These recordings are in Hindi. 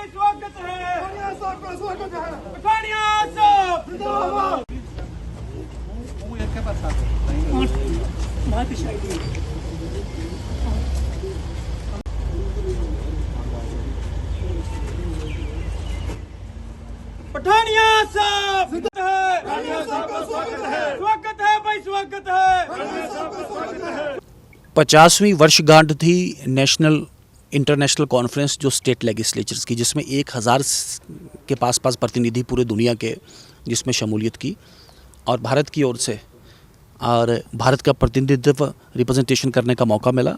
स्वागत है, पठानिया साहब जिंदाबाद। पठानिया साहब स्वागत है भाई, स्वागत है। 50वीं वर्षगांठ थी नेशनल इंटरनेशनल कॉन्फ्रेंस जो स्टेट लेजिस्लेचर्स की, जिसमें 1000 के पास प्रतिनिधि पूरे दुनिया के जिसमें शमूलियत की और भारत की ओर से और भारत का प्रतिनिधित्व रिप्रेजेंटेशन करने का मौका मिला।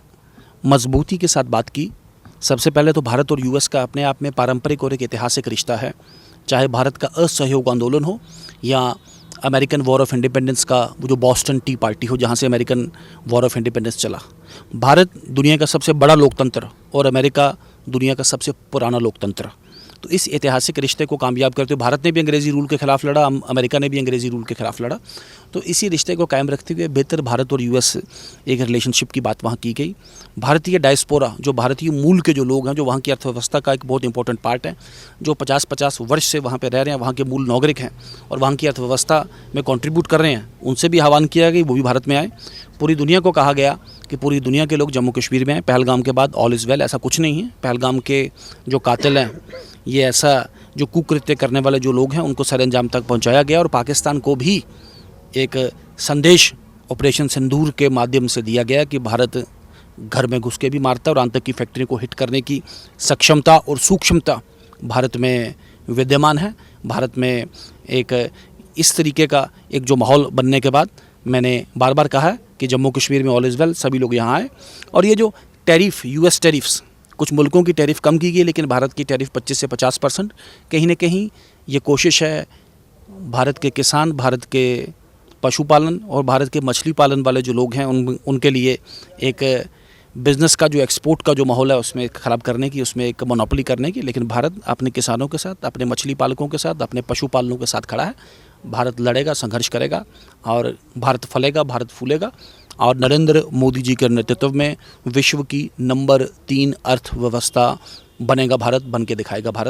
मजबूती के साथ बात की। सबसे पहले तो भारत और यूएस का अपने आप में पारंपरिक और एक ऐतिहासिक रिश्ता है, चाहे भारत का असहयोग आंदोलन हो या अमेरिकन वॉर ऑफ इंडिपेंडेंस का वो जो बॉस्टन टी पार्टी हो जहाँ से अमेरिकन वॉर ऑफ इंडिपेंडेंस चला। भारत दुनिया का सबसे बड़ा लोकतंत्र और अमेरिका दुनिया का सबसे पुराना लोकतंत्र। तो इस ऐतिहासिक रिश्ते को कामयाब करते हुए भारत ने भी अंग्रेज़ी रूल के खिलाफ लड़ा, अमेरिका ने भी अंग्रेज़ी रूल के खिलाफ लड़ा। तो इसी रिश्ते को कायम रखते हुए बेहतर भारत और यूएस एक रिलेशनशिप की बात वहाँ की गई। भारतीय डायस्पोरा, जो भारतीय मूल के जो लोग हैं, जो वहाँ की अर्थव्यवस्था का एक बहुत इंपॉर्टेंट पार्ट है, जो 50-50 वर्ष से वहाँ पे रह रहे हैं, वहाँ के मूल नागरिक हैं और वहाँ की अर्थव्यवस्था में कंट्रीब्यूट कर रहे हैं, उनसे भी आह्वान किया गया वो भी भारत में आए। पूरी दुनिया को कहा गया कि पूरी दुनिया के लोग जम्मू कश्मीर में आए। पहलगाम के बाद ऑल इज़ वेल, ऐसा कुछ नहीं है। पहलगाम के जो कातिल हैं, ये ऐसा जो कुकृत्य करने वाले जो लोग हैं, उनको सर अंजाम तक पहुंचाया गया और पाकिस्तान को भी एक संदेश ऑपरेशन सिंदूर के माध्यम से दिया गया कि भारत घर में घुस के भी मारता है और आतंकी फैक्ट्री को हिट करने की सक्षमता और सूक्ष्मता भारत में विद्यमान है। भारत में एक इस तरीके का एक जो माहौल बनने के बाद मैंने बार बार कहा है कि जम्मू कश्मीर में ऑल इज़ वेल, सभी लोग यहाँ आए। और ये जो टैरिफ, यूएस टैरिफ्स, कुछ मुल्कों की टैरिफ कम की गई लेकिन भारत की टैरिफ 25 से 50%, कहीं ना कहीं ये कोशिश है भारत के किसान, भारत के पशुपालन और भारत के मछली पालन वाले जो लोग हैं उनके लिए एक बिज़नेस का जो एक्सपोर्ट का जो माहौल है उसमें ख़राब करने की, उसमें एक मोनोपोली करने की। लेकिन भारत अपने किसानों के साथ, अपने मछली पालकों के साथ, अपने पशुपालनों के साथ खड़ा है। भारत लड़ेगा, संघर्ष करेगा और भारत फलेगा, भारत फूलेगा और नरेंद्र मोदी जी के नेतृत्व में विश्व की नंबर 3 अर्थव्यवस्था बनेगा भारत, बन के दिखाएगा भारत।